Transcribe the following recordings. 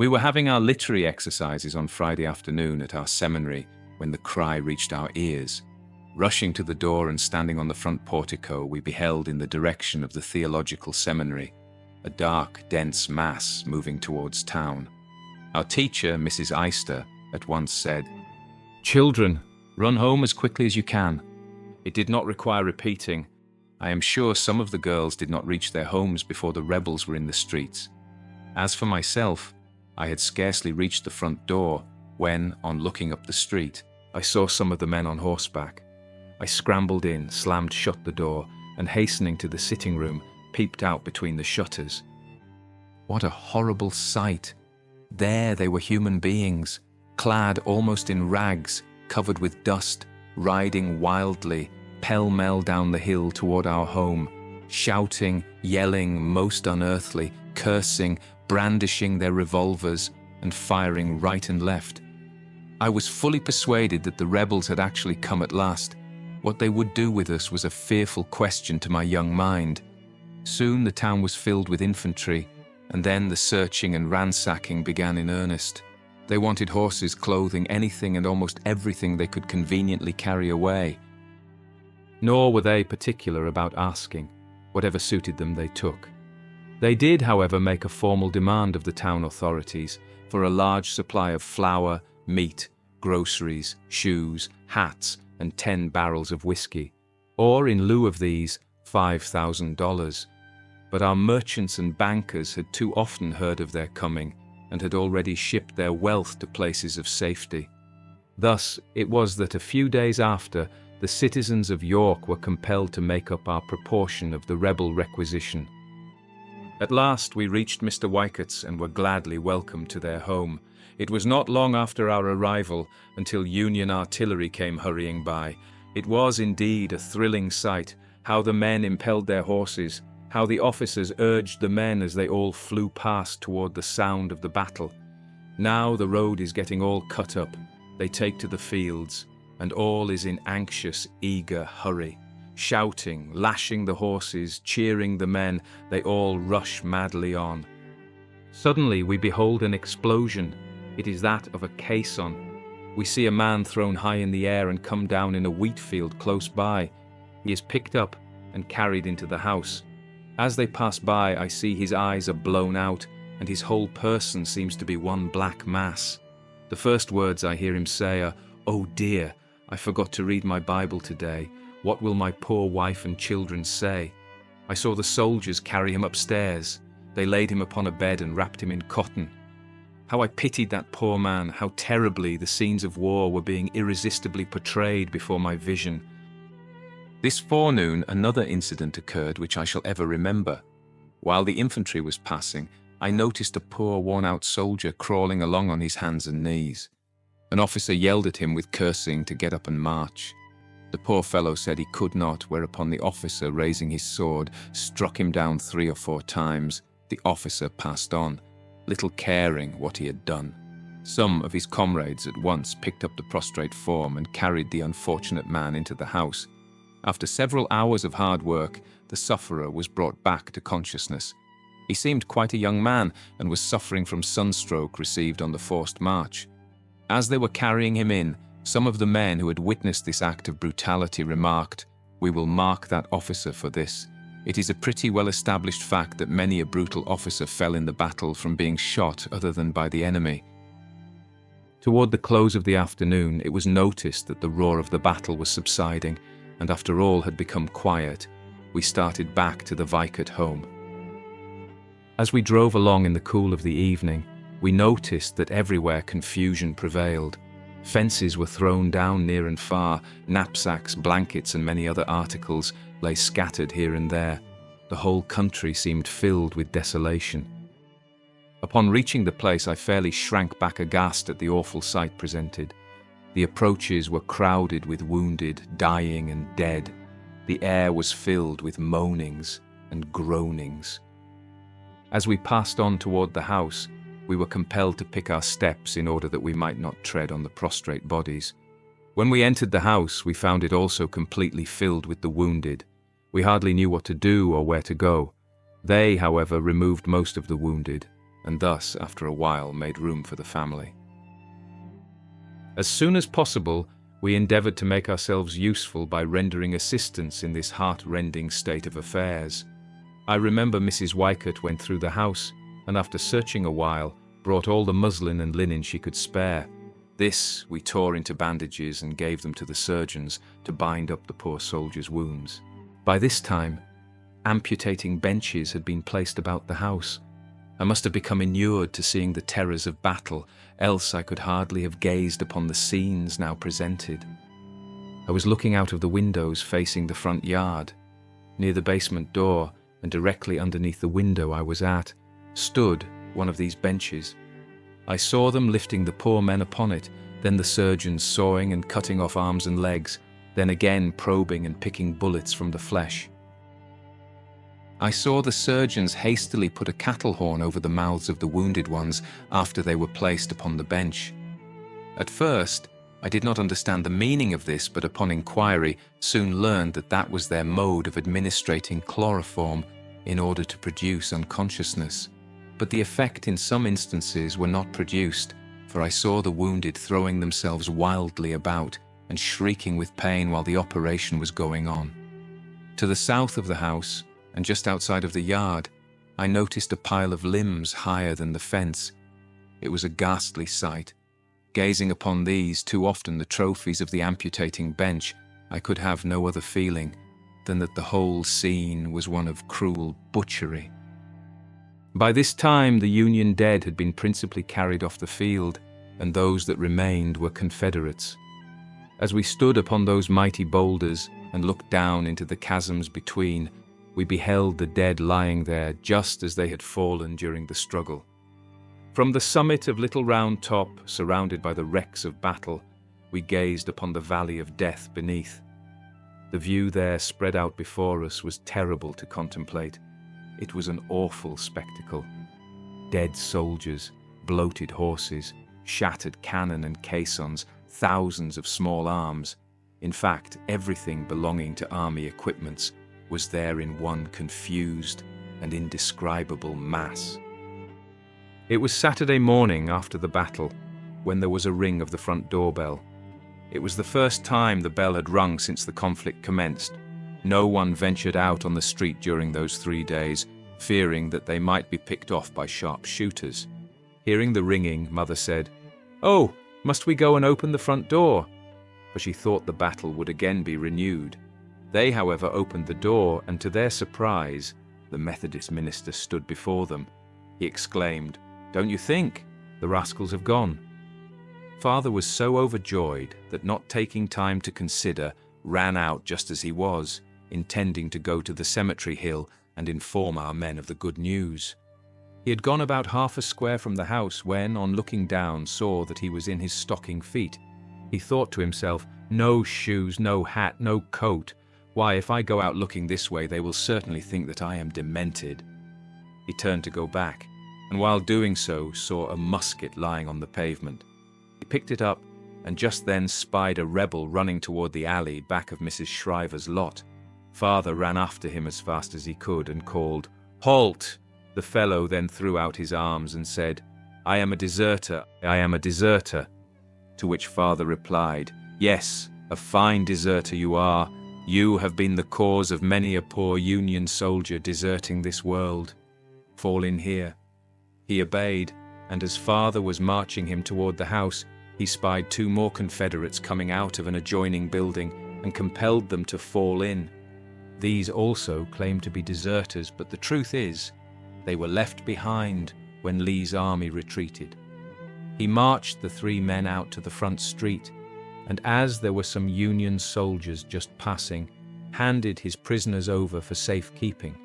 We were having our literary exercises on Friday afternoon at our seminary when the cry reached our ears. Rushing to the door and standing on the front portico, we beheld in the direction of the theological seminary a dark, dense mass moving towards town. Our teacher, Mrs. Eyster, at once said, "Children, run home as quickly as you can." It did not require repeating. I am sure some of the girls did not reach their homes before the rebels were in the streets. As for myself, I had scarcely reached the front door when, on looking up the street, I saw some of the men on horseback. I scrambled in, slammed shut the door, and hastening to the sitting room, peeped out between the shutters. What a horrible sight! There they were, human beings, clad almost in rags, covered with dust, riding wildly, pell-mell down the hill toward our home, shouting, yelling most unearthly, cursing, brandishing their revolvers, and firing right and left. I was fully persuaded that the rebels had actually come at last. What they would do with us was a fearful question to my young mind. Soon the town was filled with infantry, and then the searching and ransacking began in earnest. They wanted horses, clothing, anything and almost everything they could conveniently carry away. Nor were they particular about asking. Whatever suited them they took. They did, however, make a formal demand of the town authorities for a large supply of flour, meat, groceries, shoes, hats, and 10 barrels of whiskey, or in lieu of these, $5,000. But our merchants and bankers had too often heard of their coming and had already shipped their wealth to places of safety. Thus it was that a few days after, the citizens of York were compelled to make up our proportion of the rebel requisition. At last we reached Mr. Wycott's and were gladly welcomed to their home. It was not long after our arrival until Union artillery came hurrying by. It was indeed a thrilling sight, how the men impelled their horses, how the officers urged the men as they all flew past toward the sound of the battle. Now the road is getting all cut up. They take to the fields, and all is in anxious, eager hurry. Shouting, lashing the horses, cheering the men, they all rush madly on. Suddenly we behold an explosion. It is that of a caisson. We see a man thrown high in the air and come down in a wheat field close by. He is picked up and carried into the house. As they pass by, I see his eyes are blown out, and his whole person seems to be one black mass. The first words I hear him say are, "Oh dear, I forgot to read my Bible today. What will my poor wife and children say?" I saw the soldiers carry him upstairs. They laid him upon a bed and wrapped him in cotton. How I pitied that poor man, how terribly the scenes of war were being irresistibly portrayed before my vision. This forenoon another incident occurred which I shall ever remember. While the infantry was passing, I noticed a poor worn-out soldier crawling along on his hands and knees. An officer yelled at him with cursing to get up and march. The poor fellow said he could not, whereupon the officer, raising his sword, struck him down 3 or 4 times. The officer passed on, little caring what he had done. Some of his comrades at once picked up the prostrate form and carried the unfortunate man into the house. After several hours of hard work, the sufferer was brought back to consciousness. He seemed quite a young man and was suffering from sunstroke received on the forced march. As they were carrying him in, some of the men who had witnessed this act of brutality remarked, "We will mark that officer for this. It is a pretty well-established fact that many a brutal officer fell in the battle from being shot other than by the enemy." Toward the close of the afternoon, it was noticed that the roar of the battle was subsiding, and after all had become quiet, we started back to the Wycott home. As we drove along in the cool of the evening, we noticed that everywhere confusion prevailed. Fences were thrown down near and far, knapsacks, blankets, and many other articles lay scattered here and there. The whole country seemed filled with desolation. Upon reaching the place, I fairly shrank back aghast at the awful sight presented. The approaches were crowded with wounded, dying, and dead. The air was filled with moanings and groanings. As we passed on toward the house, we were compelled to pick our steps in order that we might not tread on the prostrate bodies. When we entered the house, we found it also completely filled with the wounded. We hardly knew what to do or where to go. They, however, removed most of the wounded. and thus, after a while, made room for the family. As soon as possible, we endeavored to make ourselves useful by rendering assistance in this heart-rending state of affairs. I remember Mrs. Wykert went through the house, and after searching a while, brought all the muslin and linen she could spare. This we tore into bandages and gave them to the surgeons to bind up the poor soldier's wounds. By this time, amputating benches had been placed about the house. I must have become inured to seeing the terrors of battle, else I could hardly have gazed upon the scenes now presented. I was looking out of the windows facing the front yard. Near the basement door, and directly underneath the window I was at, stood one of these benches. I saw them lifting the poor men upon it, then the surgeons sawing and cutting off arms and legs, then again probing and picking bullets from the flesh. I saw the surgeons hastily put a cattle horn over the mouths of the wounded ones after they were placed upon the bench. At first, I did not understand the meaning of this, but upon inquiry soon learned that that was their mode of administrating chloroform in order to produce unconsciousness. But the effect in some instances were not produced, for I saw the wounded throwing themselves wildly about and shrieking with pain while the operation was going on. To the south of the house, and just outside of the yard, I noticed a pile of limbs higher than the fence. It was a ghastly sight. Gazing upon these, too often the trophies of the amputating bench, I could have no other feeling than that the whole scene was one of cruel butchery. By this time the Union dead had been principally carried off the field, and those that remained were Confederates. As we stood upon those mighty boulders and looked down into the chasms between, we beheld the dead lying there just as they had fallen during the struggle. From the summit of Little Round Top, surrounded by the wrecks of battle, we gazed upon the valley of death beneath. The view there spread out before us was terrible to contemplate. It was an awful spectacle. Dead soldiers, bloated horses, shattered cannon and caissons, thousands of small arms. In fact, everything belonging to army equipments was there in one confused and indescribable mass. It was Saturday morning after the battle, when there was a ring of the front doorbell. It was the first time the bell had rung since the conflict commenced. No one ventured out on the street during those 3 days, fearing that they might be picked off by sharp shooters. Hearing the ringing, Mother said, "Oh, must we go and open the front door?" For she thought the battle would again be renewed. They, however, opened the door, and to their surprise, the Methodist minister stood before them. He exclaimed, "Don't you think? The rascals have gone." Father was so overjoyed that, not taking time to consider, ran out just as he was, intending to go to the cemetery hill and inform our men of the good news. He had gone about half a square from the house when, on looking down, saw that he was in his stocking feet. He thought to himself, "No shoes, no hat, no coat. Why, if I go out looking this way, they will certainly think that I am demented." He turned to go back, and while doing so, saw a musket lying on the pavement. He picked it up, and just then spied a rebel running toward the alley back of Mrs. Shriver's lot. Father ran after him as fast as he could and called, "Halt!" The fellow then threw out his arms and said, "I am a deserter, I am a deserter." To which Father replied, "Yes, a fine deserter you are. You have been the cause of many a poor Union soldier deserting this world. Fall in here." He obeyed, and as Father was marching him toward the house, he spied 2 more Confederates coming out of an adjoining building and compelled them to fall in. These also claimed to be deserters, but the truth is, they were left behind when Lee's army retreated. He marched the 3 men out to the front street, and as there were some Union soldiers just passing, handed his prisoners over for safekeeping.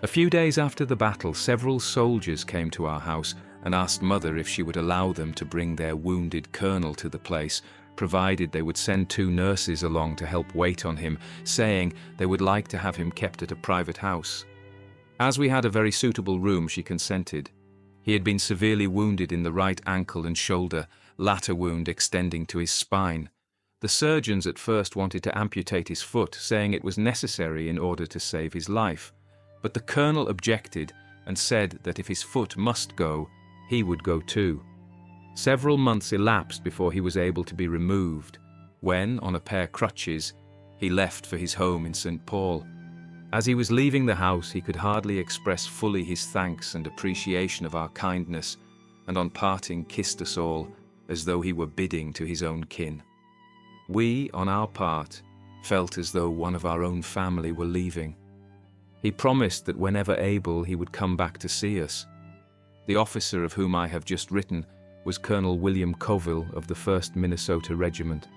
A few days after the battle, several soldiers came to our house and asked Mother if she would allow them to bring their wounded colonel to the place, provided they would send 2 nurses along to help wait on him, saying they would like to have him kept at a private house. As we had a very suitable room, she consented. He had been severely wounded in the right ankle and shoulder, latter wound extending to his spine. The surgeons at first wanted to amputate his foot, saying it was necessary in order to save his life. But the colonel objected, and said that if his foot must go, he would go too. Several months elapsed before he was able to be removed, when, on a pair of crutches, he left for his home in St. Paul. As he was leaving the house, he could hardly express fully his thanks and appreciation of our kindness, and on parting kissed us all, as though he were bidding to his own kin. We, on our part, felt as though one of our own family were leaving. He promised that whenever able he would come back to see us. The officer of whom I have just written was Colonel William Coville of the 1st Minnesota Regiment,